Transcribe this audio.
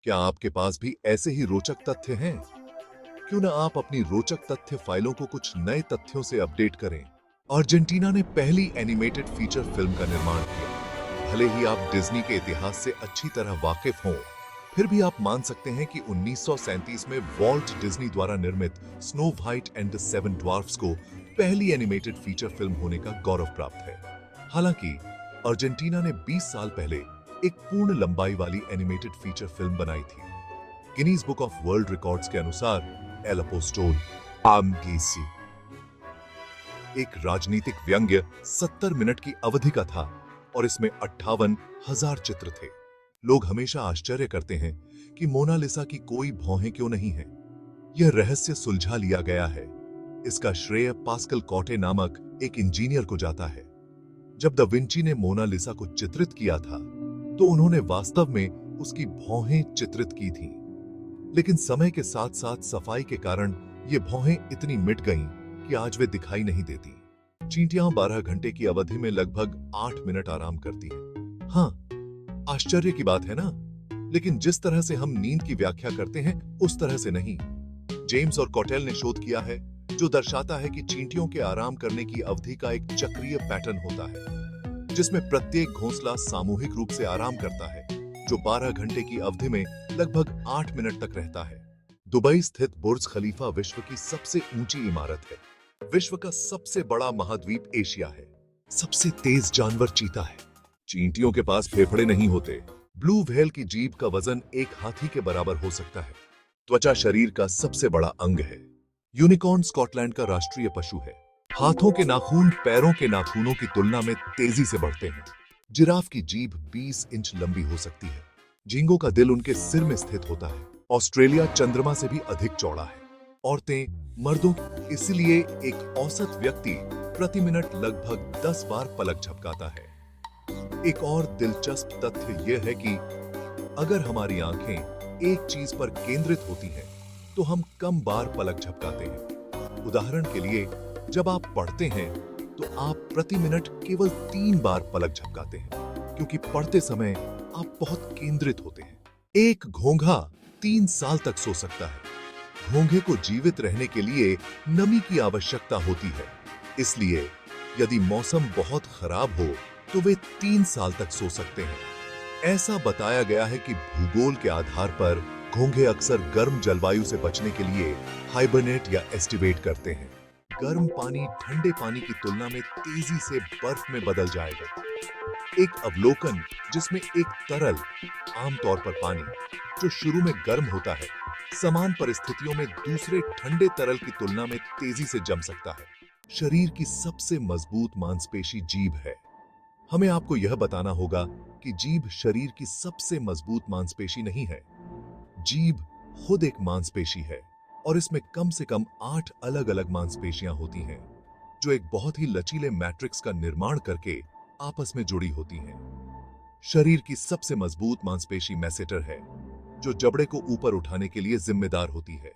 क्या आपके पास भी ऐसे ही रोचक तथ्य हैं? क्यों ना आप अपनी रोचक तथ्य फाइलों को कुछ नए तथ्यों से अपडेट करें। अर्जेंटीना ने पहली एनिमेटेड फीचर फिल्म का निर्माण किया। भले ही आप डिज्नी के इतिहास से अच्छी तरह वाकिफ हों, फिर भी आप मान सकते हैं कि 1937 में वॉल्ट डिज्नी द्वारा निर्मित snow white and the seven dwarfs को पहली एनिमेटेड फीचर फिल्म होने का गौरव प्राप्त है। हालांकि अर्जेंटीना ने 20 साल पहले एक पूर्ण लंबाई वाली एनिमेटेड फीचर फिल्म बनाई थी। Guinness book of world records के अनुसार एल अपोस्टोल आमगीसी एक राजनीतिक व्यंग्य 70 मिनट की अवधि का था और इसमें 58,000 चित्र थे। लोग हमेशा आश्चर्य करते हैं कि मोनालिसा की कोई भौहें क्यों नहीं है। यह रहस्य सुलझा लिया गया है। इसका श्रेय पास्कल कॉटे नामक एक इंजीनियर को जाता है। जब दा विंची ने मोनालिसा को चित्रित किया था तो उन्होंने वास्तव में उसकी भौहें चित्रित की थीं। लेकिन समय के साथ साथ सफाई के कारण ये भौहें इतनी मिट गईं कि आज वे दिखाई नहीं देती। चींटियां 12 घंटे की अवधि में लगभग 8 मिनट आराम करती हैं। हाँ, आश्चर्य की बात है ना? लेकिन जिस तरह से हम नींद की व्याख्या करते हैं उस तरह से नहीं। जेम्स और कॉटेल ने शोध किया है जो दर्शाता है कि चींटियों के आराम करने की अवधि का एक चक्रीय पैटर्न होता है, जिसमें प्रत्येक घोंसला सामूहिक रूप से आराम करता है, जो 12 घंटे की अवधि में लगभग 8 मिनट तक रहता है। दुबई स्थित बुर्ज खलीफा विश्व की सबसे ऊंची इमारत है। विश्व का सबसे बड़ा महाद्वीप एशिया है। सबसे तेज जानवर चीता है। चींटियों के पास फेफड़े नहीं होते। ब्लू व्हेल की जीभ का वजन एक हाथी के बराबर हो सकता है। त्वचा शरीर का सबसे बड़ा अंग है। यूनिकॉर्न स्कॉटलैंड का राष्ट्रीय पशु है। हाथों के नाखून पैरों के नाखूनों की तुलना में तेजी से बढ़ते हैं। जिराफ की जीभ 20 इंच लंबी हो सकती है। झींगों का दिल उनके सिर में स्थित होता है। ऑस्ट्रेलिया चंद्रमा से भी अधिक चौड़ा है। औरतें, मर्दों, इसलिए एक औसत व्यक्ति प्रति मिनट लगभग 10 बार पलक झपकाता है। एक और दिलचस्प तथ्य यह है कि अगर हमारी आंखें एक चीज पर केंद्रित होती हैं, तो हम कम बार पलक झपकाते हैं। उदाहरण के लिए, जब आप पढ़ते हैं तो आप प्रति मिनट केवल 3 बार पलक झपकाते हैं, क्योंकि पढ़ते समय आप बहुत केंद्रित होते हैं। एक घोंघा 3 साल तक सो सकता है। घोंघे को जीवित रहने के लिए नमी की आवश्यकता होती है। इसलिए यदि मौसम बहुत खराब हो तो वे 3 साल तक सो सकते हैं। ऐसा बताया गया है कि भूगोल के आधार पर घोंघे अक्सर गर्म जलवायु से बचने के लिए हाइबरनेट या एस्टिवेट करते हैं। गर्म पानी ठंडे पानी की तुलना में तेजी से बर्फ में बदल जाएगा। एक अवलोकन जिसमें एक तरल, आमतौर पर पानी, जो शुरू में गर्म होता है, समान परिस्थितियों में दूसरे ठंडे तरल की तुलना में तेजी से जम सकता है। शरीर की सबसे मजबूत मांसपेशी जीभ है। हमें आपको यह बताना होगा कि जीभ शरीर की सबसे मजबूत मांसपेशी नहीं है। जीभ खुद एक मांसपेशी है और इसमें कम से कम 8 अलग-अलग मांसपेशियां होती हैं, जो एक बहुत ही लचीले मैट्रिक्स का निर्माण करके आपस में जुड़ी होती हैं। शरीर की सबसे मजबूत मांसपेशी मैसेटर है, जो जबड़े को ऊपर उठाने के लिए जिम्मेदार होती है।